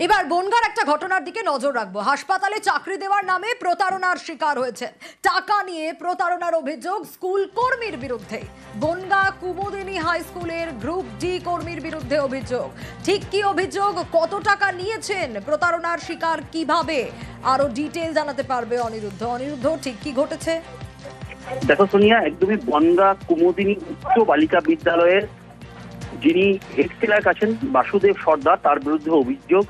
এবার বনগাঁর একটা ঘটনার দিকে নজর রাখবো। হাসপাতালে চাকরি দেওয়ার নামে প্রতারণার শিকার হয়েছে, টাকা নিয়ে প্রতারণার অভিযোগ স্কুল কর্মীর বিরুদ্ধে। বনগাঁ কুমুদিনী হাই স্কুলের গ্রুপ ডি কর্মীর বিরুদ্ধে অভিযোগ। ঠিক কি অভিযোগ, কত টাকা নিয়েছেন, প্রতারণার শিকার কিভাবে, আরো ডিটেইল জানাতে পারবে অনিরুদ্ধ। অনিরুদ্ধ, ঠিক কি ঘটেছে? দেখো সোনিয়া, একদমই বনগাঁ কুমুদিনী উচ্চ বালিকা বিদ্যালয়ের যিনি হেড ক্লার্ক আছেন বাসুদেব সর্দার, তার বিরুদ্ধে অভিযোগ।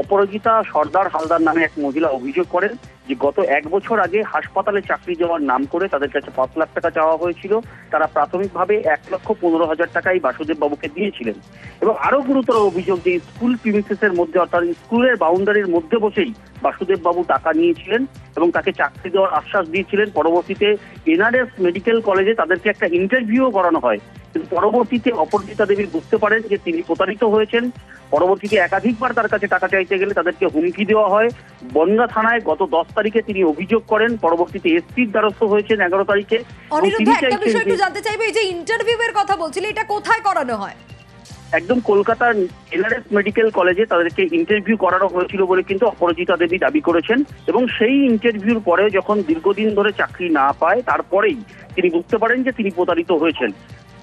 অপরাজিতা সর্দার হালদার নামে এক মহিলা অভিযোগ করেন যে গত 1 বছর আগে হাসপাতালে চাকরি দেওয়ার নাম করে তাদের কাছে 5 লাখ টাকা চাওয়া হয়েছিল। তারা প্রাথমিকভাবে 1,15,000 টাকাই বাসুদেব বাবুকে দিয়েছিলেন। এবং আরো গুরুতর অভিযোগ যে স্কুল প্রিমিসেসের মধ্যে, অর্থাৎ স্কুলের বাউন্ডারির মধ্যে বসেই বাসুদেব বাবু টাকা নিয়েছিলেন এবং তাকে চাকরি দেওয়ার আশ্বাস দিয়েছিলেন। পরবর্তীতে এনআরএস মেডিকেল কলেজে তাদেরকে একটা ইন্টারভিউ করানো হয়, কিন্তু পরবর্তীতে অপরাজিতা দেবী বুঝতে পারেন যে তিনি প্রতারিত হয়েছেন। পরবর্তীতে একাধিকবার তার কাছে টাকা চাইতে গেলে তাদেরকে হুমকি দেওয়া হয়। বনগাঁ থানায় গত 10 তারিখে তিনি অভিযোগ করেন, পরবর্তীতে এসপির দ্বারস্থ হয়েছেন 11 তারিখে। অনিরুদ্ধ, একটা বিষয় একটু জানতে চাইবো, এই যে ইন্টারভিউ এর কথা বলছিলে, এটা কোথায় করানো হয়? একদম কলকাতার এনআরএস মেডিকেল কলেজে তাদেরকে ইন্টারভিউ করানো হয়েছিল বলে কিন্তু অপরাজিতা দেবী দাবি করেছেন। এবং সেই ইন্টারভিউর পরে যখন দীর্ঘদিন ধরে চাকরি না পায়, তারপরেই তিনি বুঝতে পারেন যে তিনি প্রতারিত হয়েছেন।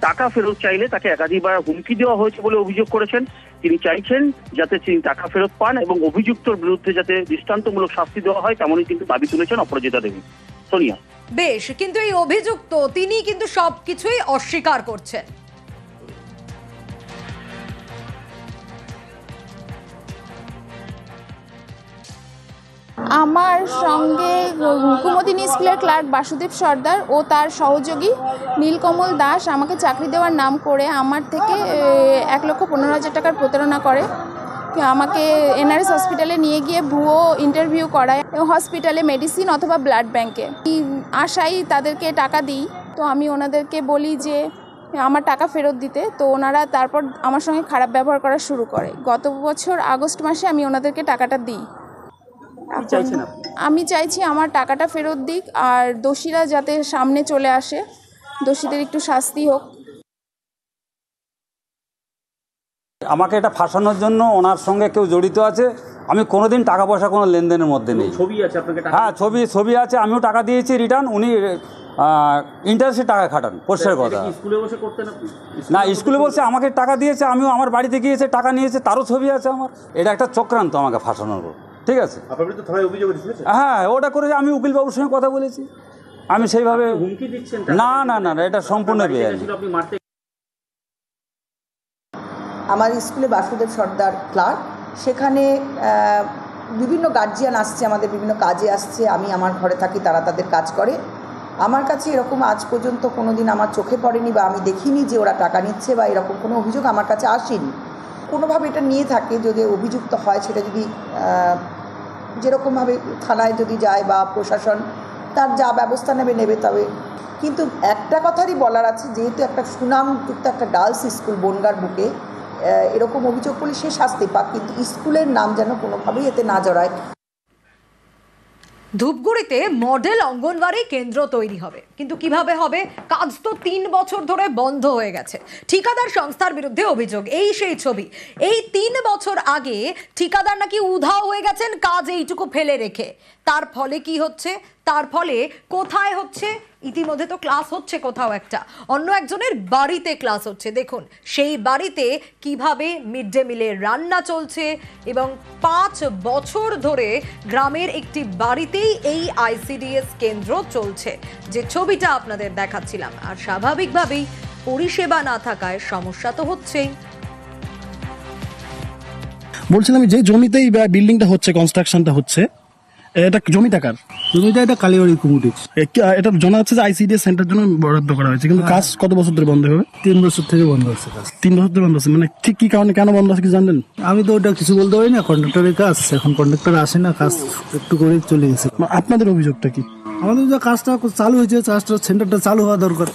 টাকা ফেরত চাইলে তাকে একাধিকবার হুমকি দেওয়া হয়েছে বলে অভিযোগ করেছেন। তিনি চাইছেন যাতে তিনি টাকা ফেরত পান এবং অভিযুক্তর বিরুদ্ধে যাতে দৃষ্টান্তমূলক শাস্তি দেওয়া হয়, তেমনই কিন্তু দাবি তুলেছেন অপরাজিতা দেবী। সোনিয়া, বেশ, কিন্তু এই অভিযুক্ত তিনি কিন্তু সবকিছুই অস্বীকার করছেন। আমার সঙ্গে কুমুদিনী স্কুলের ক্লার্ক বাসুদেব সর্দার ও তার সহযোগী নীলকমল দাস আমাকে চাকরি দেওয়ার নাম করে আমার থেকে 1,15,000 টাকার প্রতারণা করে। আমাকে এনআরএস হসপিটালে নিয়ে গিয়ে ভুয়ো ইন্টারভিউ করায়, হসপিটালে মেডিসিন অথবা ব্লাড ব্যাংকে আশাই তাদেরকে টাকা দিই। তো আমি ওনাদেরকে বলি যে আমার টাকা ফেরত দিতে, তো ওনারা তারপর আমার সঙ্গে খারাপ ব্যবহার করা শুরু করে। গত বছর আগস্ট মাসে আমি ওনাদেরকে টাকাটা দিই। আমি চাইছি আমার টাকাটা ফেরত দিক, আর দোষীরা যাতে সামনে চলে আসে, দোষীদের একটু শাস্তি হোক। আমাকে এটা ফাঁসানোর জন্য ওনার সঙ্গে কেউ জড়িত আছে। আমি কোনোদিন টাকা পয়সা কোনো লেনদেনের মধ্যে নেই। ছবি আছে আপনাকে? হ্যাঁ, ছবি আছে, আমিও টাকা দিয়েছি রিটার্ন। উনি ইন্টারেস্টে টাকা খাটান, পরিষ্কার কথা। স্কুলে বসে করতেন আপনি? না, স্কুলে বসে আমাকে টাকা দিয়েছে, আমিও আমার বাড়িতে গিয়েছে টাকা নিয়েছে, তারও ছবি আছে আমার। এটা একটা চক্রান্ত আমাকে ফাঁসানোর, ঠিক আছে? হ্যাঁ, ওটা করে আমি উকিলবাবুর সঙ্গে কথা বলেছি। আমি সেইভাবে হুমকি দিচ্ছেন? না না না, এটা সম্পূর্ণ বেআইনি। আমার স্কুলে বাসুদেব সর্দার ক্লার্ক, সেখানে বিভিন্ন গার্জিয়ান আসছে, আমাদের বিভিন্ন কাজে আসছে। আমি আমার ঘরে থাকি, তারা তাদের কাজ করে। আমার কাছে এরকম আজ পর্যন্ত কোনো দিন আমার চোখে পড়েনি বা আমি দেখিনি যে ওরা টাকা নিচ্ছে বা এরকম কোনো অভিযোগ আমার কাছে আসেনি। কোনোভাবে এটা নিয়ে থাকে, যদি অভিযুক্ত হয় সেটা যদি যেরকমভাবে থানায় যদি যায় বা প্রশাসন তার যা ব্যবস্থা নেবে। তবে কিন্তু একটা কথারই বলার আছে, যেহেতু একটা সুনামযুক্ত একটা গার্লস স্কুল বনগাঁর বুকে, এরকম অভিযোগ করলে সে শাস্তি পাক, কিন্তু স্কুলের নাম যেন কোনোভাবেই এতে না জড়ায়। ধূপগুড়িতে মডেল অঙ্গনওয়াড়ি কেন্দ্র তৈরি হবে, কিন্তু কিভাবে হবে? কাজ তো 3 বছর ধরে বন্ধ হয়ে গেছে। ঠিকাদার সংস্থার বিরুদ্ধে অভিযোগ। এই সেই ছবি, এই 3 বছর আগে ঠিকাদার নাকি উধাও হয়ে গেছেন কাজ এইটুকু ফেলে রেখে। তার ফলে কি হচ্ছে? তার ফলে কোথায় হচ্ছে? ইতিমধ্যে তো ক্লাস হচ্ছে কোথাও একটা, অন্য একজনের বাড়িতে ক্লাস হচ্ছে। দেখুন সেই বাড়িতে কিভাবে মিড ডে মিলের রান্না চলছে, এবং 5 বছর ধরে গ্রামের একটি বাড়িতেই এই আইসিডিএস কেন্দ্র চলছে, যে ছবিটা আপনাদের দেখাচ্ছিলাম। আর স্বাভাবিকভাবেই পরিষেবা না থাকায় সমস্যা তো হচ্ছেই। বলছিলাম যে জমিতেই বিল্ডিংটা হচ্ছে, কনস্ট্রাকশনটা হচ্ছে, এটা জমি টাকার জমিটা এটা কালীবাড়ি কমিটি। এটা জানা যাচ্ছে যে আইসিডিএস সেন্টার জন্য বরাদ্দ করা হয়েছে, কিন্তু কাজ কত বছর ধরে বন্ধ হবে? 3 বছর থেকে বন্ধ হচ্ছে কাজ। 3 বছর ধরে বন্ধ আছে, মানে ঠিক কি কারণে, কেন বন্ধ আছে কি জানেন? আমি তো ওটা কিছু বলতে পারি না, কন্ট্রাক্টরের কাজ। এখন কন্ট্রাক্টর আসে না, কাজ একটু করে চলে গেছে। আপনাদের অভিযোগটা কি? আমাদের যে কাজটা চালু হয়েছে, কাজটা সেন্টারটা চালু হওয়া দরকার।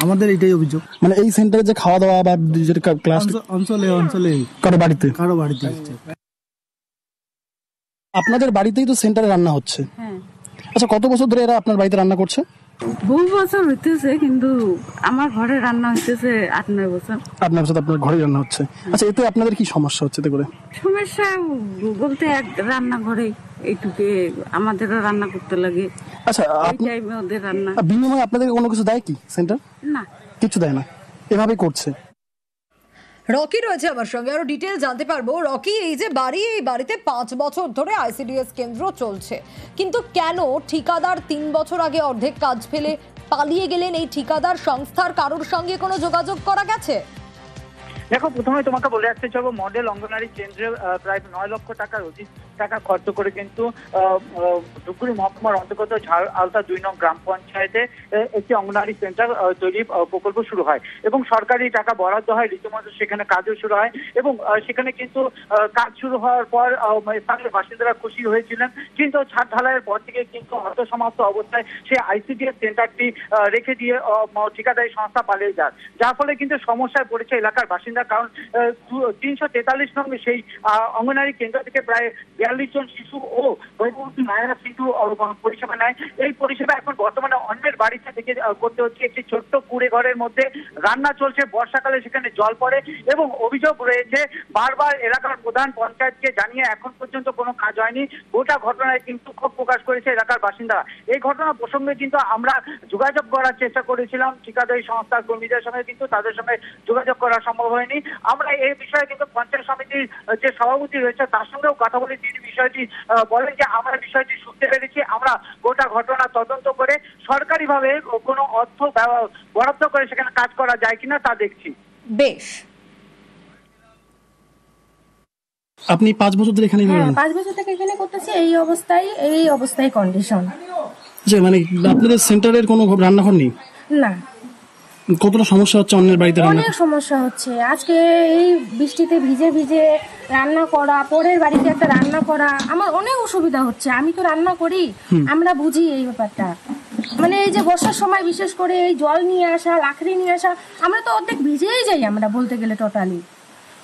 আমাদের এটাই অভিযোগ। মানে এই সেন্টারে যে খাওয়া দাওয়া বা যেটা ক্লাস অঞ্চলে কারো বাড়িতে হচ্ছে। আপনাদের বাড়িতেই তো সেন্টারে রান্না হচ্ছে। আচ্ছা, কত বছর ধরে এরা আপনার বাড়িতে রান্না করছে? বহু বছর হইতেছে, কিন্তু আমার ঘরে রান্না হইতেছে 8-9 বছর। আপনার সাথে আপনার ঘরে রান্না হচ্ছে। আচ্ছা, এতে আপনাদের কি সমস্যা হচ্ছে এতে করে? সমস্যা বলতে এক রান্নাঘরে এইটুকে আমাদেরও রান্না করতে লাগে। আচ্ছা, এই টাইমে ওদের রান্না। বিনিময়ে আপনাদের কোনো কিছু দেয় কি সেন্টার? না, কিছু দেয় না, এভাবেই করছে। রকি রয়েছে আমার সঙ্গে, আরো ডিটেল জানতে পারবো। রকি, এই যে বাড়ি, এই বাড়িতে 5 বছর ধরে আইসিডিএস কেন্দ্র চলছে, কিন্তু কেন ঠিকাদার 3 বছর আগে অর্ধেক কাজ ফেলে পালিয়ে গেলেন? এই ঠিকাদার সংস্থার কারোর সঙ্গে কোনো যোগাযোগ করা গেছে? দেখো, প্রথমে তোমাকে বলে রাখতে চাইবো, মডেল অঙ্গনওয়াড়ি কেন্দ্রে প্রায় 9 লক্ষ টাকার অধিক টাকা খরচ করে কিন্তু ধূপগুড়ি মহকুমার অন্তর্গত ঝাড় আলতা 2 নং গ্রাম পঞ্চায়েতে একটি অঙ্গনওয়াড়ি সেন্টার তৈরি প্রকল্প শুরু হয় এবং সরকারি টাকা বরাদ্দ হয়, রীতিমতো সেখানে কাজও শুরু হয় এবং সেখানে কিন্তু কাজ শুরু হওয়ার পর স্থানীয় বাসিন্দারা খুশি হয়েছিলেন, কিন্তু ছাদ ঢালাইয়ের পর থেকে কিন্তু অর্ধসমাপ্ত অবস্থায় সেই আইসিডিএস সেন্টারটি রেখে দিয়ে ঠিকাদারি সংস্থা পালিয়ে যায়, যার ফলে কিন্তু সমস্যায় পড়েছে এলাকার বাসিন্দা। কারণ 343 নম্বর সেই অঙ্গনওয়াড়ি কেন্দ্র থেকে প্রায় 42 জন শিশু ও গর্ভবতী মায়েরা কিন্তু পরিষেবা নেয়। এই পরিষেবা এখন বর্তমানে অন্যের বাড়িতে থেকে করতে হচ্ছে। একটি ছোট্ট কুড়ে ঘরের মধ্যে রান্না চলছে, বর্ষাকালে সেখানে জল পড়ে এবং অভিযোগ রয়েছে বারবার এলাকার প্রধান পঞ্চায়েতকে জানিয়ে এখন পর্যন্ত কোনো কাজ হয়নি। গোটা ঘটনায় কিন্তু ক্ষোভ প্রকাশ করেছে এলাকার বাসিন্দারা। এই ঘটনা প্রসঙ্গে কিন্তু আমরা যোগাযোগ করার চেষ্টা করেছিলাম ঠিকাদারি সংস্থার কর্মীদের সঙ্গে, কিন্তু তাদের সঙ্গে যোগাযোগ করা সম্ভব হয়নি। আমরা এই বিষয়ে কিন্তু পঞ্চায়েত সমিতির যে সভাপতি রয়েছে তার সঙ্গেও কথা বলে তিনি বিষয়টি বলেন যে আমরা বিষয়টি শুনতে পেরেছি, আমরা গোটা ঘটনা তদন্ত করে সরকারিভাবে কোনো অর্থ বরাদ্দ করে সেখানে কাজ করা যায় কিনা তা দেখছি। বেশ, আপনি 5 বছর ধরে এখানে? 5 বছর থেকে এখানে করতেছি। এই অবস্থায় কন্ডিশন যে মানে আপনাদের সেন্টারের কোনো রান্নাঘর নেই? না, কতটা সমস্যা হচ্ছে অন্যের বাড়িতে রান্না? অনেক সমস্যা হচ্ছে। আজকে এই বৃষ্টিতে ভিজে ভিজে রান্না করা, পরের বাড়িতে একটা রান্না করা, আমার অনেক অসুবিধা হচ্ছে। আমি তো রান্না করি, আমরা বুঝি এই ব্যাপারটা। মানে এই যে বর্ষার সময় বিশেষ করে এই জল নিয়ে আসা, লাকড়ি নিয়ে আসা, আমরা তো অর্ধেক ভিজেই যাই আমরা বলতে গেলে টোটালি।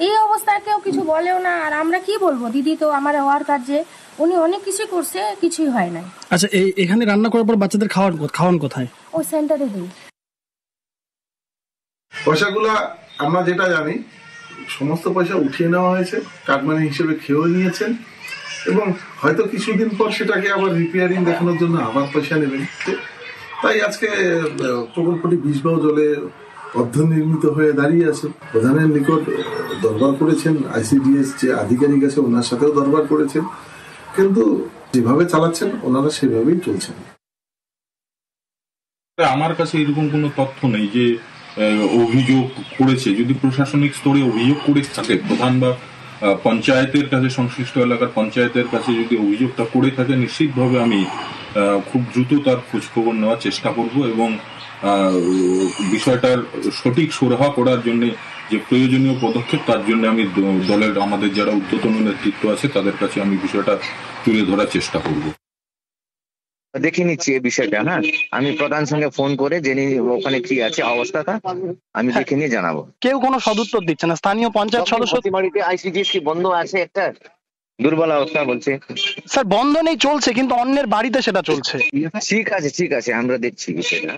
এই অবস্থায় কেউ কিছু বলেও না, আর আমরা কি বলবো? দিদি তো আমার হওয়ার কাজে উনি অনেক কিছু করছে, কিছুই হয় না। আচ্ছা, এখানে রান্না করার পর বাচ্চাদের খাওয়ান কোথায়? ওই সেন্টারে দিই। পয়সাগুলা আমরা যেটা জানি সমস্ত পয়সা উঠিয়ে নেওয়া হয়েছে, কাটমানি হিসেবে খেয়েও নিয়েছেন এবং হয়তো কিছুদিন পর সেটাকে আবার রিপেয়ারিং দেখানোর জন্য আবার পয়সা নেবেন। তাই আজকে প্রকল্পটি বিষবাও জলে অর্ধনির্মিত হয়ে দাঁড়িয়ে আছে। প্রধানের নিকট দরবার করেছেন, আইসিডিএস যে আধিকারিক আছে ওনার সাথেও দরবার করেছেন, কিন্তু যেভাবে চালাচ্ছেন ওনারা সেভাবেই চলছেন। আমার কাছে এরকম কোনো তথ্য নেই যে অভিযোগ করেছে। যদি প্রশাসনিক স্তরে অভিযোগ করে থাকে, প্রধান বা পঞ্চায়েতের কাছে, সংশ্লিষ্ট এলাকার পঞ্চায়েতের কাছে যদি অভিযোগটা করে থাকে, নিশ্চিতভাবে আমি খুব দ্রুত তার খোঁজখবর নেওয়ার চেষ্টা করব এবং বিষয়টার সঠিক সুরাহা করার জন্য যে প্রয়োজনীয় পদক্ষেপ তার জন্য আমি দলের আমাদের যারা ঊর্ধ্বতন নেতৃত্ব আছে তাদের কাছে আমি বিষয়টা তুলে ধরার চেষ্টা করব। দেখে নিচ্ছি এই বিষয়টা। হ্যাঁ, আমি প্রধান সঙ্গে ফোন করে জেনে ওখানে কি আছে অবস্থাটা আমি দেখে নিয়ে জানাবো। কেউ কোনো সদুত্তর দিচ্ছে না। স্থানীয় পঞ্চায়েত সদস্য বাড়িতে আইসিডিএস কি বন্ধ আছে? একটা দুর্বল অবস্থা বলছে। স্যার বন্ধ নেই, চলছে, কিন্তু অন্যের বাড়িতে সেটা চলছে। ঠিক আছে, আমরা দেখছি বিষয়টা।